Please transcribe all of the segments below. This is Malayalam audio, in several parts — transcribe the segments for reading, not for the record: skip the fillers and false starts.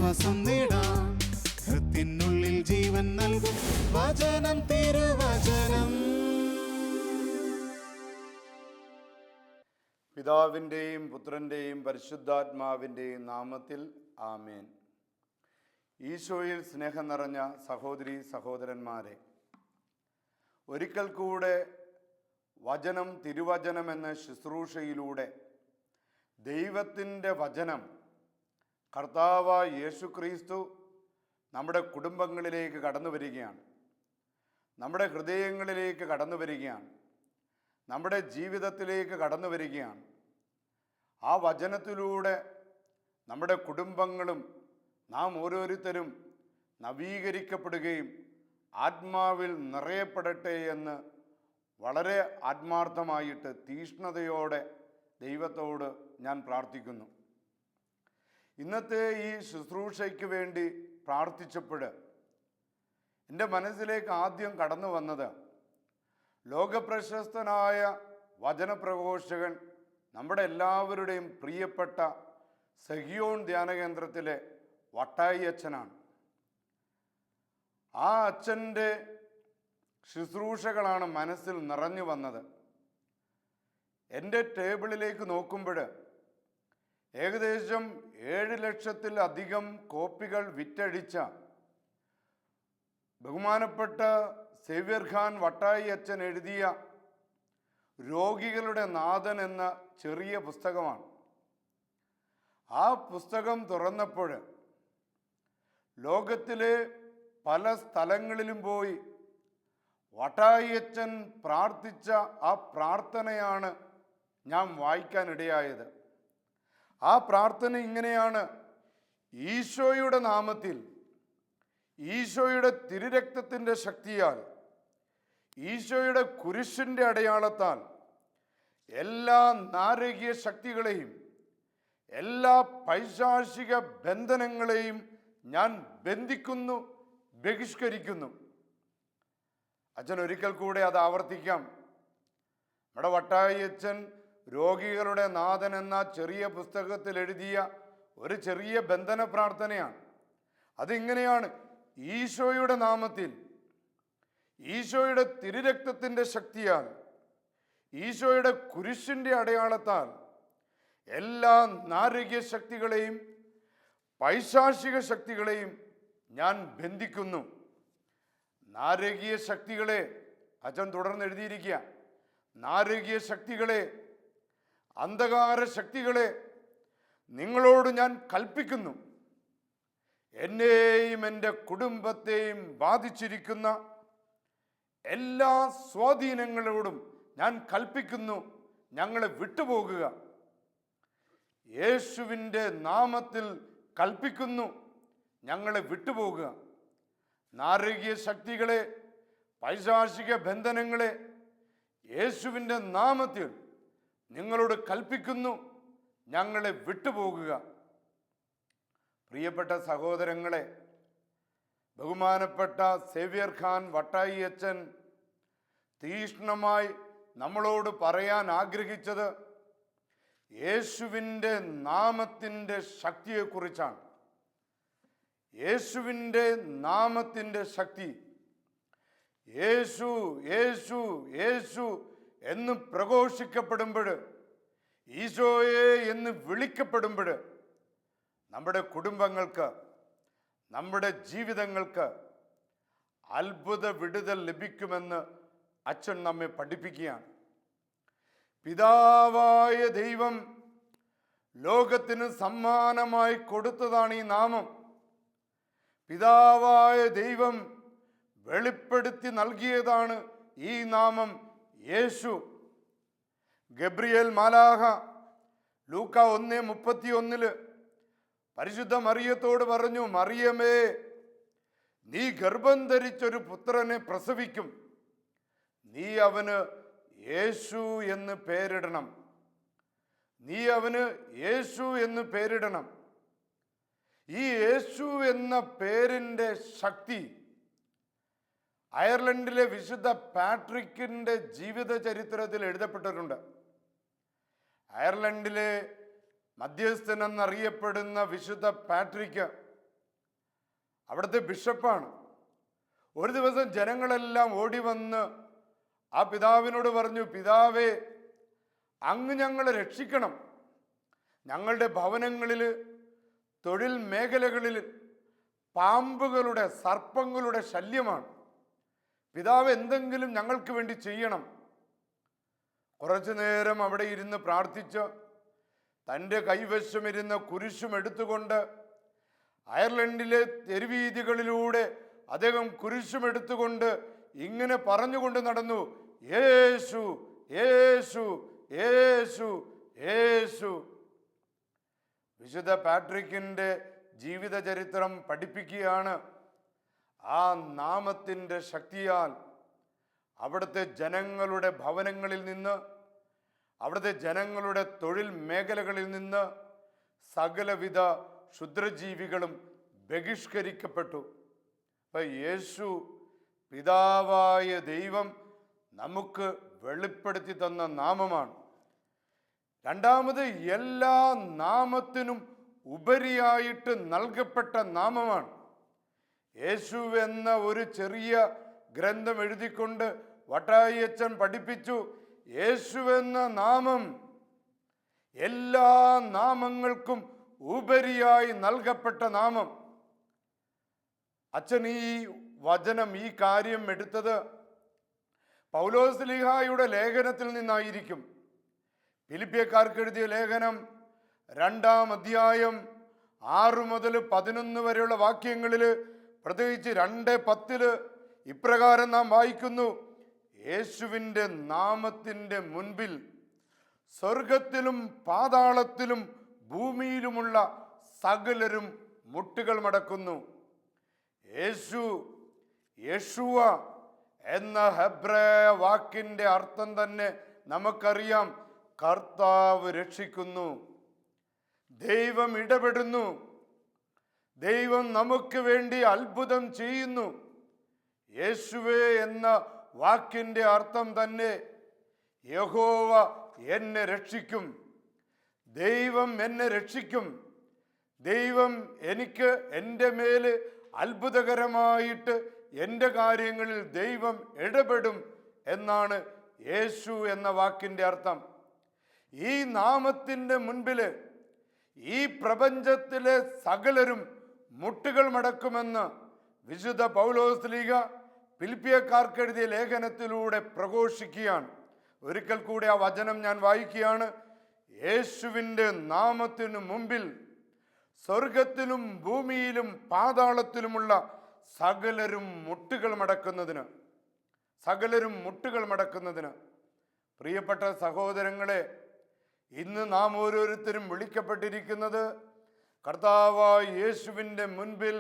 ആശ്വാസം നേടാം. ഹൃത്തിനുള്ളിൽ ജീവൻ നൽകും വചനം, തിരുവചനം. പിതാവിൻ്റെയും പുത്രൻ്റെയും പരിശുദ്ധാത്മാവിൻ്റെയും നാമത്തിൽ ആമേൻ. ഈശോയിൽ സ്നേഹം നിറഞ്ഞ സഹോദരീ സഹോദരന്മാരെ, ഒരിക്കൽ കൂടെ വചനം തിരുവചനം എന്ന ശുശ്രൂഷയിലൂടെ ദൈവത്തിൻ്റെ വചനം കർത്താവായ യേശുക്രിസ്തു നമ്മുടെ കുടുംബങ്ങളിലേക്ക് കടന്നു വരികയാണ്, നമ്മുടെ ഹൃദയങ്ങളിലേക്ക് കടന്നു വരികയാണ്, നമ്മുടെ ജീവിതത്തിലേക്ക് കടന്നു വരികയാണ്. ആ വചനത്തിലൂടെ നമ്മുടെ കുടുംബങ്ങളും നാം ഓരോരുത്തരും നവീകരിക്കപ്പെടുകയും ആത്മാവിൽ നിറയപ്പെടട്ടെ എന്ന് വളരെ ആത്മാർത്ഥമായിട്ട് തീഷ്ണതയോടെ ദൈവത്തോട് ഞാൻ പ്രാർത്ഥിക്കുന്നു. ഇന്നത്തെ ഈ ശുശ്രൂഷയ്ക്ക് വേണ്ടി പ്രാർത്ഥിച്ചപ്പോൾ എൻ്റെ മനസ്സിലേക്ക് ആദ്യം കടന്നു വന്നത് ലോകപ്രശസ്തനായ വചനപ്രഘോഷകൻ, നമ്മുടെ എല്ലാവരുടെയും പ്രിയപ്പെട്ട സഹിയോൻ ധ്യാനകേന്ദ്രത്തിലെ വട്ടായി അച്ഛനാണ്. ആ അച്ഛൻ്റെ ശുശ്രൂഷകളാണ് മനസ്സിൽ നിറഞ്ഞു വന്നത്. എൻ്റെ ടേബിളിലേക്ക് നോക്കുമ്പോൾ ഏകദേശം 7 ലക്ഷത്തിലധികം കോപ്പികൾ വിറ്റഴിച്ച ബഹുമാനപ്പെട്ട സേവ്യർ ഖാൻ വട്ടായി അച്ഛൻ എഴുതിയ രോഗികളുടെ നാഥൻ എന്ന ചെറിയ പുസ്തകമാണ്. ആ പുസ്തകം തുറന്നപ്പോൾ ലോകത്തിലെ പല സ്ഥലങ്ങളിലും പോയി വട്ടായി അച്ഛൻ പ്രാർത്ഥിച്ച ആ പ്രാർത്ഥനയാണ് ഞാൻ വായിക്കാനിടയായത്. ആ പ്രാർത്ഥന ഇങ്ങനെയാണ്: ഈശോയുടെ നാമത്തിൽ, ഈശോയുടെ തിരുരക്തത്തിൻ്റെ ശക്തിയാൽ, ഈശോയുടെ കുരിശിൻ്റെ അടയാളത്താൽ എല്ലാ നാരകീയ ശക്തികളെയും എല്ലാ പൈശാചിക ബന്ധനങ്ങളെയും ഞാൻ ബന്ധിക്കുന്നു, ബഹിഷ്കരിക്കുന്നു. അച്ഛൻ ഒരിക്കൽ കൂടെ അത് ആവർത്തിക്കാം. നമ്മുടെ വട്ടായി അച്ഛൻ രോഗികളുടെ നാഥൻ എന്ന ചെറിയ പുസ്തകത്തിൽ എഴുതിയ ഒരു ചെറിയ ബന്ധന പ്രാർത്ഥനയാണ്. അതിങ്ങനെയാണ്: ഈശോയുടെ നാമത്തിൽ, ഈശോയുടെ തിരുരക്തത്തിൻ്റെ ശക്തിയാൽ, ഈശോയുടെ കുരിശിൻ്റെ അടയാളത്താൽ എല്ലാ നാരകീയ ശക്തികളെയും പൈശാചിക ശക്തികളെയും ഞാൻ ബന്ധിക്കുന്നു. നാരകീയ ശക്തികളെ, അച്ഛൻ തുടർന്ന് എഴുതിയിരിക്കുക, നാരകീയ ശക്തികളെ, അന്ധകാര ശക്തികളെ നിങ്ങളോട് ഞാൻ കൽപ്പിക്കുന്നു. എന്നെയും എൻ്റെ കുടുംബത്തെയും ബാധിച്ചിരിക്കുന്ന എല്ലാ സ്വാധീനങ്ങളോടും ഞാൻ കൽപ്പിക്കുന്നു, ഞങ്ങളെ വിട്ടുപോകുക. യേശുവിൻ്റെ നാമത്തിൽ കൽപ്പിക്കുന്നു, ഞങ്ങളെ വിട്ടുപോകുക. നാരകീയ ശക്തികളെ, പൈശാചിക ബന്ധനങ്ങളെ യേശുവിൻ്റെ നാമത്തിൽ നിങ്ങളോട് കൽപ്പിക്കുന്നു, ഞങ്ങളെ വിട്ടുപോകുക. പ്രിയപ്പെട്ട സഹോദരങ്ങളെ, ബഹുമാനപ്പെട്ട സേവ്യർ ഖാൻ വട്ടായി അച്ഛൻ തീഷ്ണമായി നമ്മളോട് പറയാൻ ആഗ്രഹിച്ചത് യേശുവിൻ്റെ നാമത്തിൻ്റെ ശക്തിയെക്കുറിച്ചാണ്. യേശുവിൻ്റെ നാമത്തിൻ്റെ ശക്തി. യേശു യേശു യേശു എന്ന് പ്രഘോഷിക്കപ്പെടുമ്പോൾ, ഈശോയെ എന്ന് വിളിക്കപ്പെടുമ്പോൾ നമ്മുടെ കുടുംബങ്ങൾക്ക്, നമ്മുടെ ജീവിതങ്ങൾക്ക് അത്ഭുത വിടുതൽ ലഭിക്കുമെന്ന് അച്ഛൻ നമ്മെ പഠിപ്പിക്കുകയാണ്. പിതാവായ ദൈവം ലോകത്തിന് സമ്മാനമായി കൊടുത്തതാണ് ഈ നാമം. പിതാവായ ദൈവം വെളിപ്പെടുത്തി നൽകിയതാണ് ഈ നാമം യേശു. ഗബ്രിയേൽ മാലാഖ ലൂക്ക 1:31 പരിശുദ്ധ മറിയത്തോട് പറഞ്ഞു: മറിയമേ, നീ ഗർഭം ധരിച്ചൊരു പുത്രനെ പ്രസവിക്കും, നീ അവന് യേശു എന്ന് പേരിടണം. നീ അവന് യേശു എന്ന് പേരിടണം. ഈ യേശു എന്ന പേരിൻ്റെ ശക്തി അയർലൻഡിലെ വിശുദ്ധ പാട്രിക്കിൻ്റെ ജീവിത ചരിത്രത്തിൽ എഴുതപ്പെട്ടിട്ടുണ്ട്. അയർലൻഡിലെ മധ്യസ്ഥൻ എന്നറിയപ്പെടുന്ന വിശുദ്ധ പാട്രിക്ക് അവിടുത്തെ ബിഷപ്പാണ്. ഒരു ദിവസം ജനങ്ങളെല്ലാം ഓടി വന്ന് ആ പിതാവിനോട് പറഞ്ഞു, പിതാവേ, അങ്ങ് ഞങ്ങളെ രക്ഷിക്കണം. ഞങ്ങളുടെ ഭവനങ്ങളിൽ, തൊഴിൽ മേഖലകളിൽ പാമ്പുകളുടെ, സർപ്പങ്ങളുടെ ശല്യമാണ്. പിതാവ് എന്തെങ്കിലും ഞങ്ങൾക്ക് വേണ്ടി ചെയ്യണം. കുറച്ചു നേരം അവിടെ ഇരുന്ന് പ്രാർത്ഥിച്ച് തൻ്റെ കൈവശമിരുന്ന കുരിശും എടുത്തുകൊണ്ട് അയർലൻഡിലെ തെരുവീതികളിലൂടെ അദ്ദേഹം കുരിശും എടുത്തുകൊണ്ട് ഇങ്ങനെ പറഞ്ഞുകൊണ്ട് നടന്നു, യേശു, യേശു, യേശു, യേശു. വിശുദ്ധ പാട്രിക്കിൻ്റെ ജീവിത ചരിത്രം പഠിപ്പിക്കുകയാണ്. ആ നാമത്തിൻ്റെ ശക്തിയാൽ അവിടുത്തെ ജനങ്ങളുടെ ഭവനങ്ങളിൽ നിന്ന്, അവിടുത്തെ ജനങ്ങളുടെ തൊഴിൽ മേഖലകളിൽ നിന്ന് സകലവിധ ക്ഷുദ്രജീവികളും ബഹിഷ്കരിക്കപ്പെട്ടു. അപ്പൊ യേശു, പിതാവായ ദൈവം നമുക്ക് വെളിപ്പെടുത്തി തന്ന നാമമാണ്. രണ്ടാമത്, എല്ലാ നാമത്തിനും ഉപരിയായിട്ട് നൽകപ്പെട്ട നാമമാണ്. യേശു എന്ന ഒരു ചെറിയ ഗ്രന്ഥം എഴുതിക്കൊണ്ട് വട്ടായി അച്ഛൻ പഠിപ്പിച്ചു, യേശു എന്ന നാമം എല്ലാ നാമങ്ങൾക്കും ഉപരിയായി നൽകപ്പെട്ട നാമം. അച്ഛൻ ഈ വചനം, ഈ കാര്യം എടുത്തത് പൗലോസ്ലീഹായുടെ ലേഖനത്തിൽ നിന്നായിരിക്കും. ഫിലിപ്പിയക്കാർക്ക് എഴുതിയ ലേഖനം 2-ാം അധ്യായം 6 മുതൽ 11 വരെയുള്ള വാക്യങ്ങളിൽ, പ്രത്യേകിച്ച് 2:10 ഇപ്രകാരം നാം വായിക്കുന്നു, യേശുവിൻ്റെ നാമത്തിൻ്റെ മുൻപിൽ സ്വർഗത്തിലും പാതാളത്തിലും ഭൂമിയിലുമുള്ള സകലരും മുട്ടുകൾ മടക്കുന്നു. യേശു, യേശുവ എന്ന ഹെബ്രായ വാക്കിൻ്റെ അർത്ഥം തന്നെ നമുക്കറിയാം, കർത്താവ് രക്ഷിക്കുന്നു. ദൈവം ഇടപെടുന്നു. ദൈവം നമുക്ക് വേണ്ടി അത്ഭുതം ചെയ്യുന്നു. യേശുവേ എന്ന വാക്കിൻ്റെ അർത്ഥം തന്നെ യഹോവ എന്നെ രക്ഷിക്കും. ദൈവം എന്നെ രക്ഷിക്കും. ദൈവം എനിക്ക്, എൻ്റെ മേല് അത്ഭുതകരമായിട്ട് എൻ്റെ കാര്യങ്ങളിൽ ദൈവം ഇടപെടും എന്നാണ് യേശു എന്ന വാക്കിൻ്റെ അർത്ഥം. ഈ നാമത്തിൻ്റെ മുൻപിൽ ഈ പ്രപഞ്ചത്തിലെ സകലരും മുട്ടുകൾ മടക്കുമെന്ന് വിശുദ്ധ പൗലോസ്ലീഹ ഫിലിപ്പിയക്കാർക്ക് എഴുതിയ ലേഖനത്തിലൂടെ പ്രഘോഷിക്കുകയാണ്. ഒരിക്കൽ കൂടി ആ വചനം ഞാൻ വായിക്കുകയാണ്. യേശുവിൻ്റെ നാമത്തിനു മുമ്പിൽ സ്വർഗത്തിലും ഭൂമിയിലും പാതാളത്തിലുമുള്ള സകലരും മുട്ടുകൾ മടക്കുന്നതിന്, സകലരും മുട്ടുകൾ മടക്കുന്നതിന്. പ്രിയപ്പെട്ട സഹോദരങ്ങളെ, ഇന്ന് നാം ഓരോരുത്തരും വിളിക്കപ്പെട്ടിരിക്കുന്നത് കർത്താവായ യേശുവിൻ്റെ മുൻപിൽ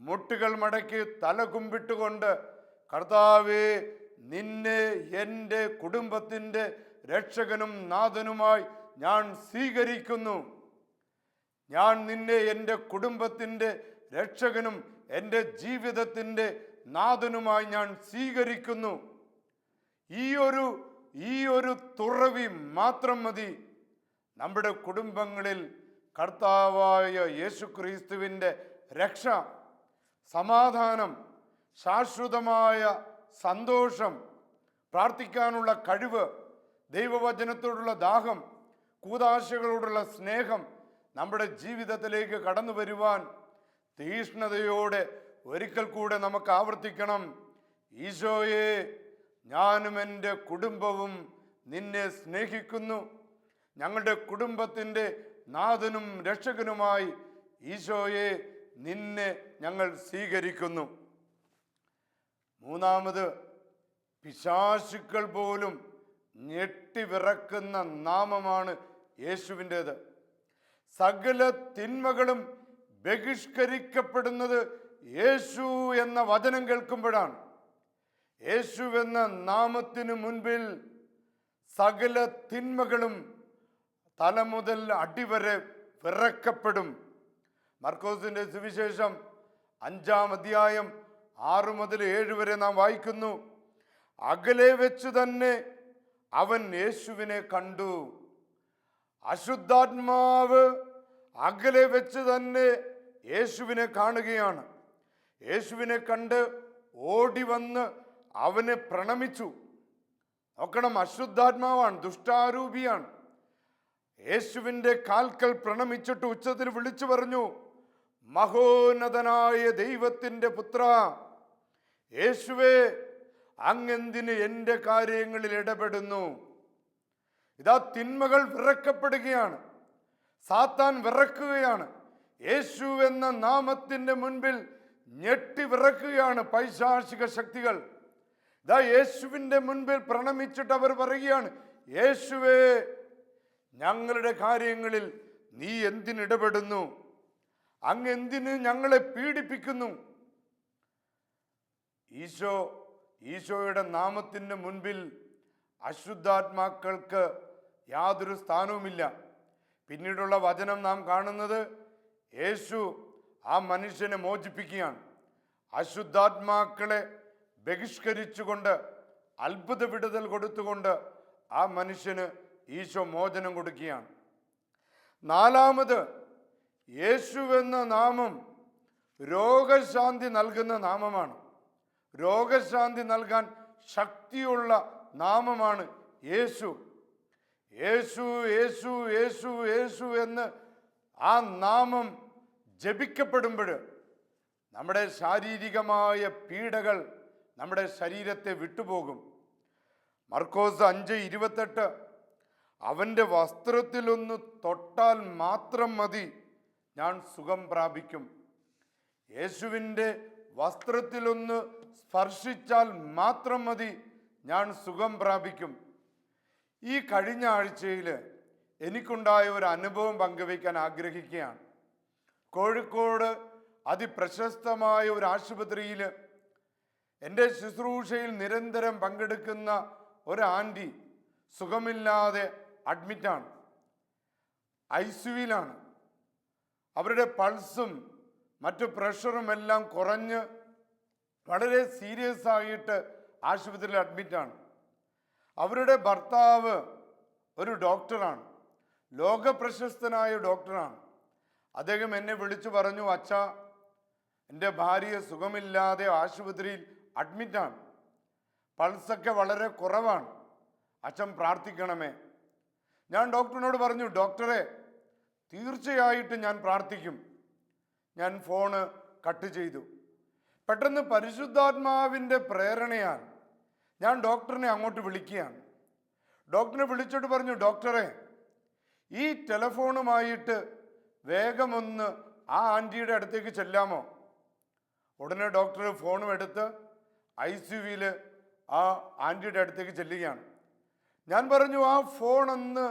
മുട്ടുകൾ മടക്കി തല കുമ്പിട്ടുകൊണ്ട്, കർത്താവേ, നിന്നെ എൻ്റെ കുടുംബത്തിൻ്റെ രക്ഷകനും നാഥനുമായി ഞാൻ സ്വീകരിക്കുന്നു. ഞാൻ നിന്നെ എൻ്റെ കുടുംബത്തിൻ്റെ രക്ഷകനും എൻ്റെ ജീവിതത്തിൻ്റെ നാഥനുമായി ഞാൻ സ്വീകരിക്കുന്നു. ഈ ഒരു തുറവി മാത്രം മതി നമ്മുടെ കുടുംബങ്ങളിൽ കർത്താവായ യേശുക്രിസ്തുവിൻ്റെ രക്ഷ, സമാധാനം, ശാശ്വതമായ സന്തോഷം, പ്രാർത്ഥിക്കാനുള്ള കഴിവ്, ദൈവവചനത്തോടുള്ള ദാഹം, കൂദാശകളോടുള്ള സ്നേഹം നമ്മുടെ ജീവിതത്തിലേക്ക് കടന്നു വരുവാൻ തീഷ്ണതയോടെ ഒരിക്കൽ കൂടെ നമുക്ക് ആവർത്തിക്കണം. ഈശോയെ, ഞാനും എൻ്റെ കുടുംബവും നിന്നെ സ്നേഹിക്കുന്നു. ഞങ്ങളുടെ കുടുംബത്തിൻ്റെ നാഥനും രക്ഷകനുമായി ഈശോയെ, നിന്നെ ഞങ്ങൾ സ്വീകരിക്കുന്നു. മൂന്നാമത്, പിശാചുക്കൾ പോലും ഞെട്ടിവിറക്കുന്ന നാമമാണ് യേശുവിൻ്റേത്. സകല തിന്മകളും ബഹിഷ്കരിക്കപ്പെടുന്നത് യേശു എന്ന വചനം കേൾക്കുമ്പോഴാണ്. യേശു എന്ന നാമത്തിനു മുൻപിൽ സകല തിന്മകളും തല മുതൽ അടിവരെ വിറക്കപ്പെടും. മർക്കോസിന്റെ സുവിശേഷം 5-ാം അധ്യായം 6 മുതൽ 7 വരെ നാം വായിക്കുന്നു. അകലെ വെച്ച് തന്നെ അവൻ യേശുവിനെ കണ്ടു. അശുദ്ധാത്മാവ് അകലെ വെച്ച് തന്നെ യേശുവിനെ കാണുകയാണ്. യേശുവിനെ കണ്ട് ഓടി വന്ന് അവനെ പ്രണമിച്ചു. നോക്കണം, അശുദ്ധാത്മാവാണ്, ദുഷ്ടാരൂപിയാണ്. യേശുവിൻ്റെ കാൽക്കൽ പ്രണമിച്ചിട്ട് ഉച്ചത്തിൽ വിളിച്ചു പറഞ്ഞു, മഹോന്നതനായ ദൈവത്തിൻ്റെ പുത്ര യേശുവേ, അങ്ങെന്തിന് എൻ്റെ കാര്യങ്ങളിൽ ഇടപെടുന്നു? ഇതാ തിന്മകൾ വിറക്കപ്പെടുകയാണ്, സാത്താൻ വിറക്കുകയാണ്. യേശു എന്ന നാമത്തിൻ്റെ മുൻപിൽ ഞെട്ടി വിറക്കുകയാണ് പൈശാചിക ശക്തികൾ. ഇതാ യേശുവിൻ്റെ മുൻപിൽ പ്രണമിച്ചിട്ട് അവർ പറയുകയാണ്, യേശുവേ, ഞങ്ങളുടെ കാര്യങ്ങളിൽ നീ എന്തിനിടപെടുന്നു? അങ്ങ് എന്തിന് ഞങ്ങളെ പീഡിപ്പിക്കുന്നു? ഈശോയുടെ നാമത്തിൻ്റെ മുൻപിൽ അശുദ്ധാത്മാക്കൾക്ക് യാതൊരു സ്ഥാനവുമില്ല. പിന്നീടുള്ള വചനം നാം കാണുന്നത്, യേശു ആ മനുഷ്യനെ മോചിപ്പിക്കുകയാണ്. അശുദ്ധാത്മാക്കളെ ബഹിഷ്കരിച്ചുകൊണ്ട്, അത്ഭുത വിടുതൽ കൊടുത്തുകൊണ്ട് ആ മനുഷ്യന് ഈശോ മോചനം കൊടുക്കുകയാണ്. നാലാമത്, യേശു എന്ന നാമം രോഗശാന്തി നൽകുന്ന നാമമാണ്. രോഗശാന്തി നൽകാൻ ശക്തിയുള്ള നാമമാണ് യേശു. യേശു യേശു യേശു യേശു എന്ന് ആ നാമം ജപിക്കപ്പെടുമ്പോൾ നമ്മുടെ ശാരീരികമായ പീഡകൾ നമ്മുടെ ശരീരത്തെ വിട്ടുപോകും. മർക്കോസ് 5:28, അവൻ്റെ വസ്ത്രത്തിലൊന്ന് തൊട്ടാൽ മാത്രം മതി, ഞാൻ സുഖം പ്രാപിക്കും. യേശുവിൻ്റെ വസ്ത്രത്തിലൊന്ന് സ്പർശിച്ചാൽ മാത്രം മതി, ഞാൻ സുഖം പ്രാപിക്കും. ഈ കഴിഞ്ഞ ആഴ്ചയിൽ എനിക്കുണ്ടായ ഒരു അനുഭവം പങ്കുവയ്ക്കാൻ ആഗ്രഹിക്കുകയാണ്. കോഴിക്കോട് അതിപ്രശസ്തമായ ഒരു ആശുപത്രിയിൽ എൻ്റെ ശുശ്രൂഷയിൽ നിരന്തരം പങ്കെടുക്കുന്ന ഒരു ആൻറ്റി സുഖമില്ലാതെ അഡ്മിറ്റാണ്, ICUവിലാണ്. അവരുടെ പൾസും മറ്റു പ്രഷറും എല്ലാം കുറഞ്ഞ് വളരെ സീരിയസ് ആയിട്ട് ആശുപത്രിയിൽ അഡ്മിറ്റാണ്. അവരുടെ ഭർത്താവ് ഒരു ഡോക്ടറാണ്, ലോകപ്രശസ്തനായ ഡോക്ടറാണ്. അദ്ദേഹം എന്നെ വിളിച്ചു പറഞ്ഞു, അച്ഛാ, എൻ്റെ ഭാര്യ സുഖമില്ലാതെ ആശുപത്രിയിൽ അഡ്മിറ്റാണ്, പൾസൊക്കെ വളരെ കുറവാണ്, അച്ഛൻ പ്രാർത്ഥിക്കണമേ. ഞാൻ ഡോക്ടറിനോട് പറഞ്ഞു, ഡോക്ടറെ, തീർച്ചയായിട്ടും ഞാൻ പ്രാർത്ഥിക്കും. ഞാൻ ഫോണ് കട്ട് ചെയ്തു. പെട്ടെന്ന് പരിശുദ്ധാത്മാവിൻ്റെ പ്രേരണയാൽ ഞാൻ ഡോക്ടറിനെ അങ്ങോട്ട് വിളിക്കുകയാണ്. ഡോക്ടറിനെ വിളിച്ചിട്ട് പറഞ്ഞു, ഡോക്ടറെ, ഈ ടെലിഫോണുമായിട്ട് വേഗമൊന്ന് ആ ആൻറ്റിയുടെ അടുത്തേക്ക് ചെല്ലാമോ? ഉടനെ ഡോക്ടർ ഫോണും എടുത്ത് ICUവിൽ ആ ആൻറ്റിയുടെ അടുത്തേക്ക് ചെല്ലുകയാണ്. ഞാൻ പറഞ്ഞു, ആ ഫോണൊന്ന്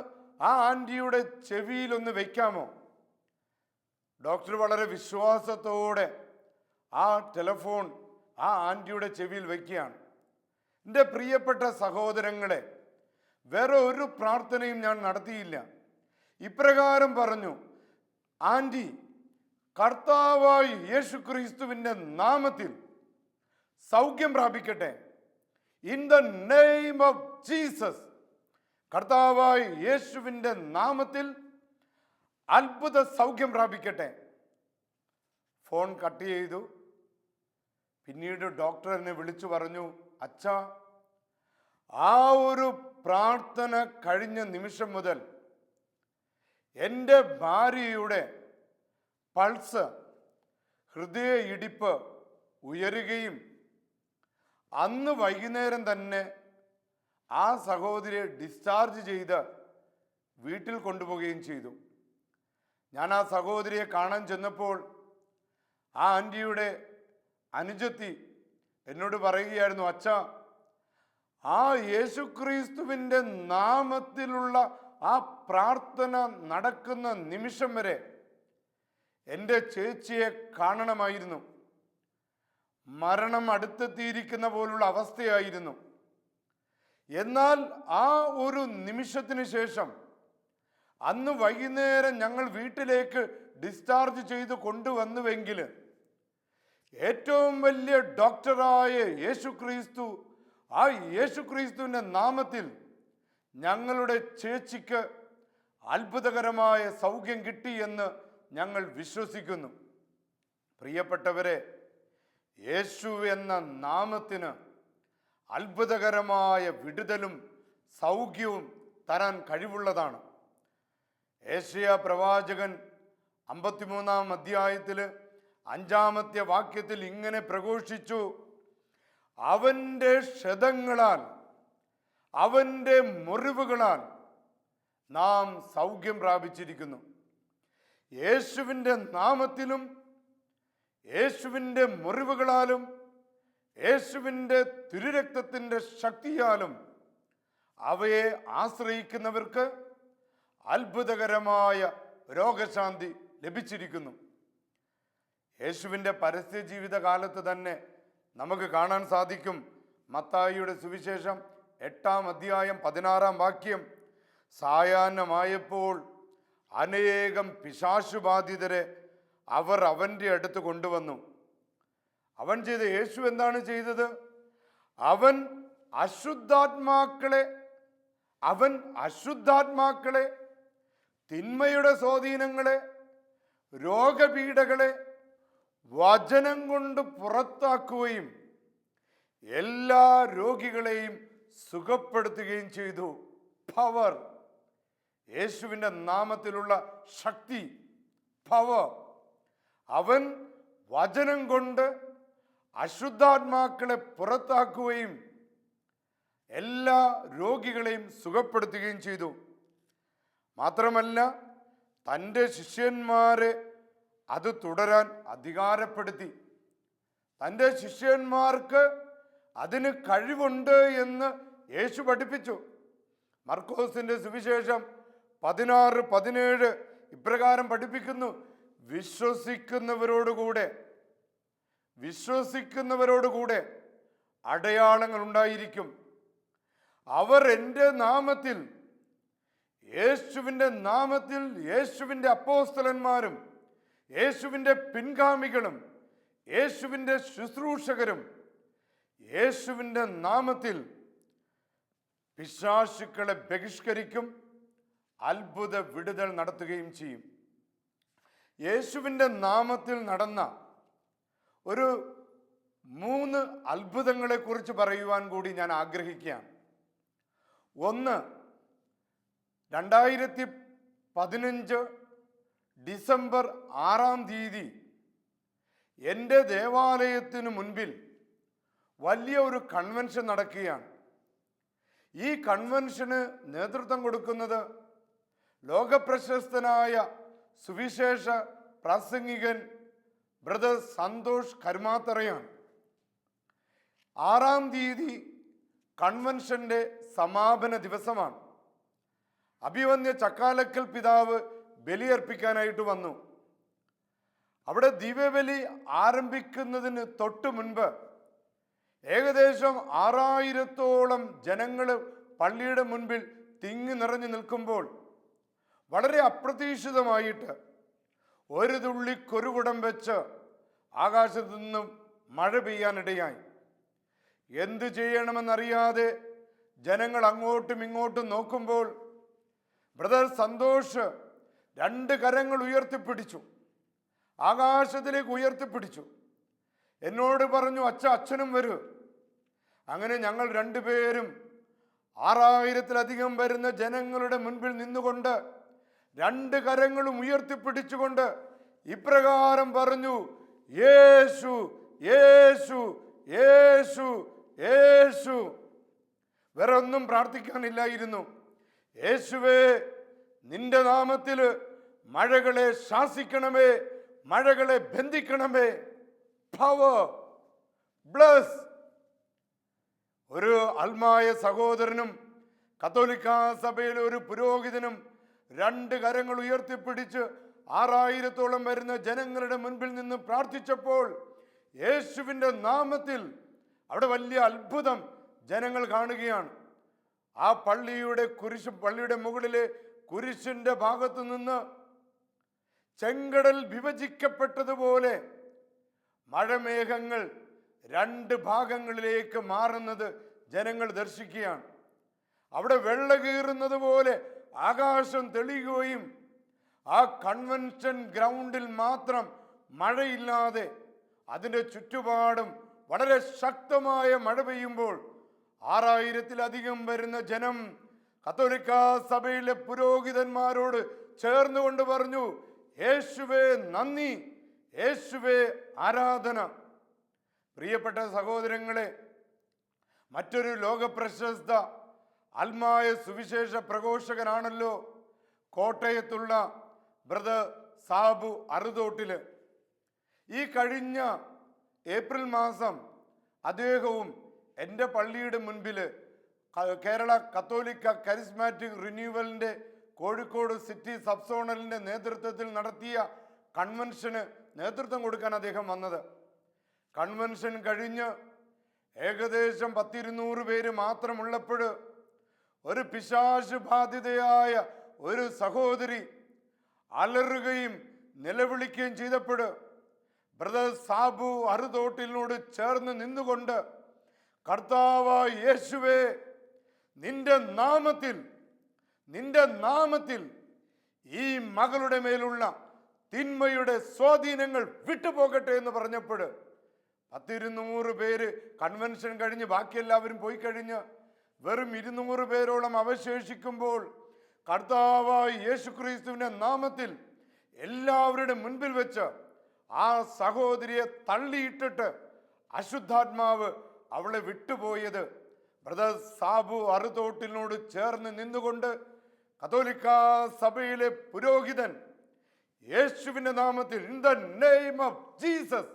ആ ആൻറ്റിയുടെ ചെവിയിലൊന്ന് വയ്ക്കാമോ? ഡോക്ടർ വളരെ വിശ്വാസത്തോടെ ആ ടെലിഫോൺ ആ ആൻറ്റിയുടെ ചെവിയിൽ വയ്ക്കുകയാണ്. എൻ്റെ പ്രിയപ്പെട്ട സഹോദരങ്ങളെ, വേറെ ഒരു പ്രാർത്ഥനയും ഞാൻ നടത്തിയില്ല. ഇപ്രകാരം പറഞ്ഞു, ആൻറ്റി, കർത്താവായ യേശു ക്രിസ്തുവിൻ്റെ നാമത്തിൽ സൗഖ്യം പ്രാപിക്കട്ടെ. In the name of Jesus, കർത്താവായ യേശുവിൻ്റെ നാമത്തിൽ അത്ഭുത സൗഖ്യം പ്രാപിക്കട്ടെ. ഫോൺ കട്ട് ചെയ്തു. പിന്നീട് ഡോക്ടർ എന്നെ വിളിച്ചു പറഞ്ഞു, അച്ഛാ, ആ ഒരു പ്രാർത്ഥന കഴിഞ്ഞ നിമിഷം മുതൽ എൻ്റെ ഭാര്യയുടെ പൾസ്, ഹൃദയ ഇടിപ്പ് ഉയരുകയും അന്ന് വൈകുന്നേരം തന്നെ ആ സഹോദരിയെ ഡിസ്ചാർജ് ചെയ്ത് വീട്ടിൽ കൊണ്ടുപോവുകയും ചെയ്തു. ഞാൻ ആ സഹോദരിയെ കാണാൻ ചെന്നപ്പോൾ ആ ആൻറ്റിയുടെ അനുജത്തി എന്നോട് പറയുകയായിരുന്നു, അച്ഛാ, ആ യേശുക്രിസ്തുവിൻ്റെ നാമത്തിലുള്ള ആ പ്രാർത്ഥന നടക്കുന്ന നിമിഷം വരെ എൻ്റെ ചേച്ചിയെ കാണണമായിരുന്നു. മരണം അടുത്തെത്തിയിരിക്കുന്ന പോലുള്ള അവസ്ഥയായിരുന്നു. എന്നാൽ ആ ഒരു നിമിഷത്തിന് ശേഷം അന്ന് വൈകുന്നേരം ഞങ്ങൾ വീട്ടിലേക്ക് ഡിസ്ചാർജ് ചെയ്ത് കൊണ്ടുവന്നുവെങ്കിൽ ഏറ്റവും വലിയ ഡോക്ടറായ യേശുക്രിസ്തു, ആ യേശുക്രിസ്തുവിൻ്റെ നാമത്തിൽ ഞങ്ങളുടെ ചേച്ചിക്ക് അത്ഭുതകരമായ സൗഖ്യം കിട്ടി എന്ന് ഞങ്ങൾ വിശ്വസിക്കുന്നു. പ്രിയപ്പെട്ടവരെ, യേശു എന്ന നാമത്തിന് അത്ഭുതകരമായ വിടുതലും സൗഖ്യവും തരാൻ കഴിവുള്ളതാണ്. ഏശയ്യാ പ്രവാചകൻ 53-ാം അധ്യായത്തിൽ 5-ാമത്തെ വാക്യത്തിൽ ഇങ്ങനെ പ്രഘോഷിച്ചു: അവൻ്റെ ക്ഷതങ്ങളാൽ, അവൻ്റെ മുറിവുകളാൽ നാം സൗഖ്യം പ്രാപിച്ചിരിക്കുന്നു. യേശുവിൻ്റെ നാമത്തിലും യേശുവിൻ്റെ മുറിവുകളാലും യേശുവിൻ്റെ തിരുരക്തത്തിൻ്റെ ശക്തിയാലും അവയെ ആശ്രയിക്കുന്നവർക്ക് അത്ഭുതകരമായ രോഗശാന്തി ലഭിച്ചിരിക്കുന്നു. യേശുവിൻ്റെ പരസ്യ ജീവിതകാലത്ത് തന്നെ നമുക്ക് കാണാൻ സാധിക്കും. മത്തായിയുടെ സുവിശേഷം 8-ാം അധ്യായം 16-ാം വാക്യം: സായാഹ്നമായപ്പോൾ അനേകം പിശാചുബാധിതരെ അവർ അവൻ്റെ അടുത്ത് കൊണ്ടുവന്നു. യേശു എന്താണ് ചെയ്തത്? അവൻ അശുദ്ധാത്മാക്കളെ, തിന്മയുടെ സ്വാധീനങ്ങളെ, രോഗപീഠകളെ വചനം കൊണ്ട് പുറത്താക്കുകയും എല്ലാ രോഗികളെയും സുഖപ്പെടുത്തുകയും ചെയ്തു. പവർ, യേശുവിൻ്റെ നാമത്തിലുള്ള ശക്തി, പവർ. അവൻ വചനം കൊണ്ട് അശുദ്ധാത്മാക്കളെ പുറത്താക്കുകയും എല്ലാ രോഗികളെയും സുഖപ്പെടുത്തുകയും ചെയ്തു. മാത്രമല്ല, തൻ്റെ ശിഷ്യന്മാരെ അത് തുടരാൻ അധികാരപ്പെടുത്തി. തൻ്റെ ശിഷ്യന്മാർക്ക് അതിന് കഴിവുണ്ട് എന്ന് യേശു പഠിപ്പിച്ചു. മർക്കോസിന്റെ സുവിശേഷം 16:17 ഇപ്രകാരം പഠിപ്പിക്കുന്നു: വിശ്വസിക്കുന്നവരോടുകൂടെ അടയാളങ്ങൾ ഉണ്ടായിരിക്കും. അവർ എൻ്റെ നാമത്തിൽ, യേശുവിൻ്റെ നാമത്തിൽ, യേശുവിൻ്റെ അപ്പോസ്തലന്മാരും യേശുവിൻ്റെ പിൻഗാമികളും യേശുവിൻ്റെ ശുശ്രൂഷകരും യേശുവിൻ്റെ നാമത്തിൽ പിശാചുക്കളെ ബഹിഷ്കരിക്കും, അത്ഭുത വിടുതൽ നടത്തുകയും ചെയ്യും. യേശുവിൻ്റെ നാമത്തിൽ നടന്ന ഒരു 3 അത്ഭുതങ്ങളെ കുറിച്ച് പറയുവാൻ കൂടി ഞാൻ ആഗ്രഹിക്കുകയാണ്. ഒന്ന്, 2015 ഡിസംബർ 6-ാം തീയതി എൻ്റെ ദേവാലയത്തിന് മുൻപിൽ വലിയ ഒരു കൺവെൻഷൻ നടക്കുകയാണ്. ഈ കൺവെൻഷന് നേതൃത്വം കൊടുക്കുന്നത് ലോകപ്രശസ്തനായ സുവിശേഷ പ്രാസംഗികൻ ബ്രദർ സന്തോഷ് കരുമാത്തറയാണ്. 6-ാം തീയതി കൺവെൻഷന്റെ സമാപന ദിവസമാണ്. അഭിവന്യ ചക്കാലക്കൽ പിതാവ് ബലിയർപ്പിക്കാനായിട്ട് വന്നു. അവിടെ ദിവ്യബലി ആരംഭിക്കുന്നതിന് തൊട്ട് മുൻപ് ഏകദേശം 6000-ഓളം ജനങ്ങൾ പള്ളിയുടെ മുൻപിൽ തിങ്ങി നിറഞ്ഞു നിൽക്കുമ്പോൾ വളരെ അപ്രതീക്ഷിതമായിട്ട് ഒരു തുള്ളി കൊരുകുടം വെച്ച് ആകാശത്തു നിന്നും മഴ പെയ്യാനിടയായി. എന്തു ചെയ്യണമെന്നറിയാതെ ജനങ്ങൾ അങ്ങോട്ടും ഇങ്ങോട്ടും നോക്കുമ്പോൾ ബ്രദർ സന്തോഷ് 2 കരങ്ങൾ ഉയർത്തിപ്പിടിച്ചു, ആകാശത്തിലേക്ക് ഉയർത്തിപ്പിടിച്ചു. എന്നോട് പറഞ്ഞു, അച്ഛനും വരൂ. അങ്ങനെ ഞങ്ങൾ 2 പേരും 6000-ത്തിലധികം വരുന്ന ജനങ്ങളുടെ മുൻപിൽ നിന്നുകൊണ്ട് 2 കരങ്ങളും ഉയർത്തിപ്പിടിച്ചുകൊണ്ട് ഇപ്രകാരം പറഞ്ഞു: യേശു യേശു യേശു യേശു. വേറെ ഒന്നും പ്രാർത്ഥിക്കാനില്ലായിരുന്നു. യേശുവേ, നിന്റെ നാമത്തിൽ മഴകളെ ശാസിക്കണമേ, മഴകളെ ബന്ധിക്കണമേ. Power, bless. ഒരു ആത്മായ സഹോദരനും കത്തോലിക്ക സഭയിലെ ഒരു പുരോഹിതനും 2 കരങ്ങൾ ഉയർത്തിപ്പിടിച്ച് 6000-ഓളം വരുന്ന ജനങ്ങളുടെ മുൻപിൽ നിന്ന് പ്രാർത്ഥിച്ചപ്പോൾ യേശുവിൻ്റെ നാമത്തിൽ അവിടെ വലിയ അത്ഭുതം ജനങ്ങൾ കാണുകയാണ്. ആ പള്ളിയുടെ മുകളിലെ കുരിശിന്റെ ഭാഗത്തു നിന്ന് ചെങ്കടൽ വിഭജിക്കപ്പെട്ടതുപോലെ മഴമേഘങ്ങൾ 2 ഭാഗങ്ങളിലേക്ക് മാറുന്നത് ജനങ്ങൾ ദർശിക്കുകയാണ്. അവിടെ വെള്ളകീറുന്നത് പോലെ ആകാശം തെളിയുകയും ആ കൺവെൻഷൻ ഗ്രൗണ്ടിൽ മാത്രം മഴയില്ലാതെ അതിൻ്റെ ചുറ്റുപാടും വളരെ ശക്തമായ മഴ പെയ്യുമ്പോൾ 6000-ത്തിലധികം വരുന്ന ജനം കത്തോലിക്ക സഭയിലെ പുരോഹിതന്മാരോട് ചേർന്നുകൊണ്ട് പറഞ്ഞു, യേശുവേ നന്ദി, യേശുവേ ആരാധന. പ്രിയപ്പെട്ട സഹോദരങ്ങളെ, മറ്റൊരു ലോകപ്രശസ്ത ആത്മായ സുവിശേഷ പ്രഘോഷകനാണല്ലോ കോട്ടയത്തുള്ള ബ്രദർ സാബു അറുതോട്ടില്. ഈ കഴിഞ്ഞ ഏപ്രിൽ മാസം അദ്ദേഹവും എൻ്റെ പള്ളിയുടെ മുൻപിൽ കേരള കത്തോലിക്ക കരിസ്മാറ്റിക് റിന്യൂവലിൻ്റെ കോഴിക്കോട് സിറ്റി സബ് സോണലിൻ്റെ നേതൃത്വത്തിൽ നടത്തിയ കൺവെൻഷന് നേതൃത്വം കൊടുക്കാൻ അദ്ദേഹം വന്നത്. കൺവെൻഷൻ കഴിഞ്ഞ് ഏകദേശം 100-200 പേര് മാത്രമുള്ളപ്പോൾ ഒരു പിശാച് ബാധിതയായ ഒരു സഹോദരി അലറുകയും നിലവിളിക്കുകയും ചെയ്തപ്പോൾ ബ്രദർ സാബു അറുതോട്ടിലിനോട് ചേർന്ന് നിന്നുകൊണ്ട്, കർത്താവായ യേശുവേ, നിന്റെ നാമത്തിൽ ഈ മകളുടെ മേലുള്ള തിന്മയുടെ സ്വാധീനങ്ങൾ വിട്ടുപോകട്ടെ എന്ന് പറഞ്ഞപ്പോൾ 100-200 പേര് കൺവെൻഷൻ കഴിഞ്ഞ് ബാക്കി എല്ലാവരും പോയി കഴിഞ്ഞ് വെറും 200 പേരോളം അവശേഷിക്കുമ്പോൾ കർത്താവായ യേശുക്രിസ്തുവിന്റെ നാമത്തിൽ എല്ലാവരുടെ മുൻപിൽ വെച്ച് ആ സഹോദരിയെ തള്ളിയിട്ടിട്ട് അശുദ്ധാത്മാവ് അവളെ വിട്ടുപോയത് ബ്രദർ സാബു അറുതോട്ടിലിനോട് ചേർന്ന് നിന്നുകൊണ്ട് കത്തോലിക്ക സഭയിലെ പുരോഹിതൻ യേശുവിന്റെ നാമത്തിൽ, in the name of Jesus,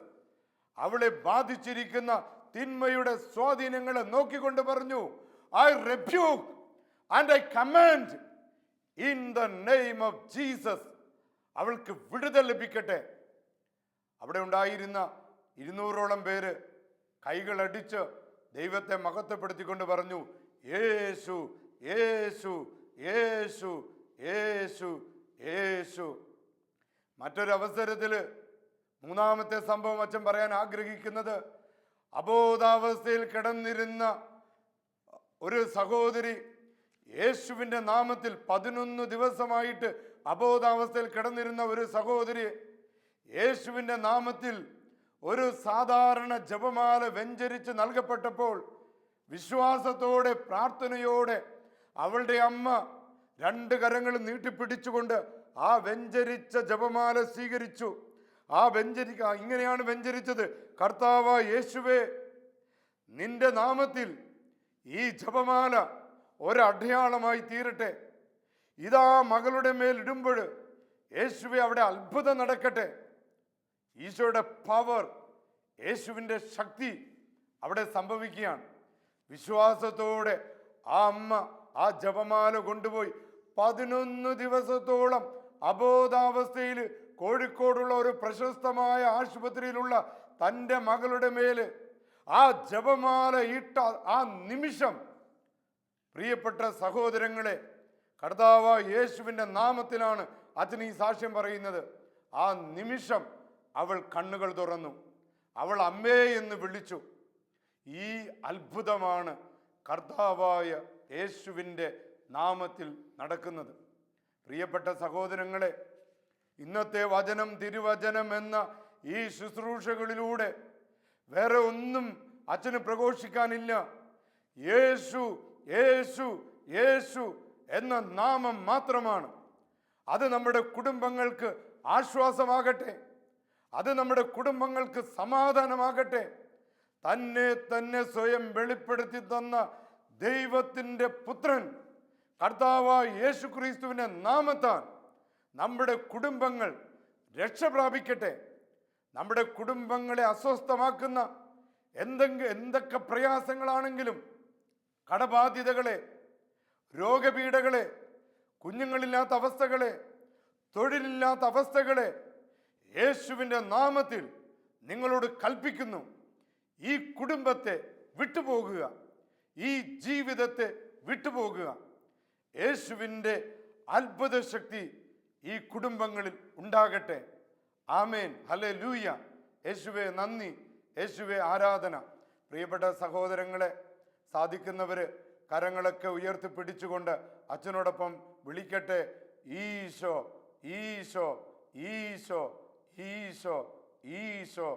അവളെ ബാധിച്ചിരിക്കുന്ന തിന്മയുടെ സ്വാധീനങ്ങളെ നോക്കിക്കൊണ്ട് പറഞ്ഞു, I rebuke and I command in the name of Jesus, അവൾക്ക് വിടുതൽ ലഭിക്കട്ടെ. അവിടെ ഉണ്ടായിരുന്ന 200ഓളം പേര് കൈകളടിച്ച് ദൈവത്തെ മഹത്വപ്പെടുത്തിക്കൊണ്ട് പറഞ്ഞു, യേശു യേശു യേശു യേശു യേശു. മറ്റൊരവസരത്തിൽ മൂന്നാമത്തെ സംഭവം അച്ഛൻ പറയാൻ ആഗ്രഹിക്കുന്നത്, അബോധാവസ്ഥയിൽ കിടന്നിരുന്ന ഒരു സഹോദരി യേശുവിൻ്റെ നാമത്തിൽ 11 ദിവസമായിട്ട് അബോധാവസ്ഥയിൽ കിടന്നിരുന്ന ഒരു സഹോദരി യേശുവിൻ്റെ നാമത്തിൽ ഒരു സാധാരണ ജപമാല വെഞ്ചരിച്ച് നൽകപ്പെട്ടപ്പോൾ വിശ്വാസത്തോടെ പ്രാർത്ഥനയോടെ അവളുടെ അമ്മ 2 കരങ്ങളും നീട്ടിപ്പിടിച്ചുകൊണ്ട് ആ വെഞ്ചരിച്ച ജപമാല സ്വീകരിച്ചു. ഇങ്ങനെയാണ് വെഞ്ചരിച്ചത്, കർത്താവായ യേശുവേ, നിന്റെ നാമത്തിൽ ഈ ജപമാല ഒരടയാളമായി തീരട്ടെ. ഇതാ മകളുടെ മേൽ ഇടുമ്പോൾ യേശുവേ അവിടെ അത്ഭുതം നടക്കട്ടെ. ഈശോയുടെ പവർ, യേശുവിൻ്റെ ശക്തി അവിടെ സംഭവിക്കുകയാണ്. വിശ്വാസത്തോടെ ആ അമ്മ ആ ജപമാല കൊണ്ടുപോയി 11 ദിവസത്തോളം അബോധാവസ്ഥയിൽ കോഴിക്കോടുള്ള ഒരു പ്രശസ്തമായ ആശുപത്രിയിലുള്ള തൻ്റെ മകളുടെ മേല് ആ ജപമാല ഇട്ട ആ നിമിഷം, പ്രിയപ്പെട്ട സഹോദരങ്ങളെ, കർത്താവായ യേശുവിൻ്റെ നാമത്തിലാണ് അച്ഛൻ ഈ സാക്ഷ്യം പറയുന്നത്. ആ നിമിഷം അവൾ കണ്ണുകൾ തുറന്നു, അവൾ അമ്മേ എന്ന് വിളിച്ചു. ഈ അത്ഭുതമാണ് കർത്താവായ യേശുവിൻ്റെ നാമത്തിൽ നടക്കുന്നത്. പ്രിയപ്പെട്ട സഹോദരങ്ങളെ, ഇന്നത്തെ വചനം, തിരുവചനം എന്ന ഈ ശുശ്രൂഷകളിലൂടെ വേറെ ഒന്നും അച്ഛന് പ്രഘോഷിക്കാനില്ല. യേശു യേശു യേശു എന്ന നാമം മാത്രമാണ്. അത് നമ്മുടെ കുടുംബങ്ങൾക്ക് ആശ്വാസമാകട്ടെ, അത് നമ്മുടെ കുടുംബങ്ങൾക്ക് സമാധാനമാകട്ടെ. തന്നെ സ്വയം വെളിപ്പെടുത്തി തന്ന ദൈവത്തിൻ്റെ പുത്രൻ കർത്താവായ യേശു ക്രിസ്തുവിൻ്റെ നാമത്താൽ നമ്മുടെ കുടുംബങ്ങൾ രക്ഷ പ്രാപിക്കട്ടെ. നമ്മുടെ കുടുംബങ്ങളെ അസ്വസ്ഥമാക്കുന്ന എന്തൊക്കെ പ്രയാസങ്ങളാണെങ്കിലും, കടബാധ്യതകളെ, രോഗപീഠകളെ, കുഞ്ഞുങ്ങളില്ലാത്ത അവസ്ഥകളെ, തൊഴിലില്ലാത്ത അവസ്ഥകളെ യേശുവിൻ്റെ നാമത്തിൽ നിങ്ങളോട് കൽപ്പിക്കുന്നു. ഈ കുടുംബത്തെ വിട്ടുപോകുക, ഈ ജീവിതത്തെ വിട്ടുപോകുക. യേശുവിൻ്റെ അത്ഭുത ശക്തി ഈ കുടുംബങ്ങളിൽ ഉണ്ടാകട്ടെ. ആമേൻ, ഹല്ലേലൂയ. യേശുവേ നന്ദി, യേശുവേ ആരാധന. പ്രിയപ്പെട്ട സഹോദരങ്ങളെ, സാധിക്കുന്നവര് കരങ്ങളൊക്കെ ഉയർത്തിപ്പിടിച്ചുകൊണ്ട് അച്ഛനോടൊപ്പം വിളിക്കട്ടെ, ഈശോ ഈശോ ഈശോ ഈശോ ഈശോ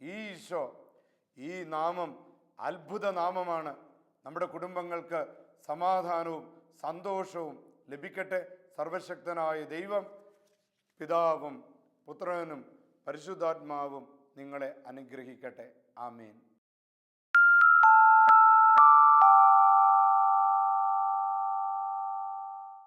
ഈ ഈശോ, ഈ നാമം അത്ഭുത നാമമാണ്. നമ്മുടെ കുടുംബങ്ങൾക്ക് സമാധാനവും സന്തോഷവും ലഭിക്കട്ടെ. സർവശക്തനായ ദൈവം പിതാവും പുത്രനും പരിശുദ്ധാത്മാവും നിങ്ങളെ അനുഗ്രഹിക്കട്ടെ. ആമേൻ.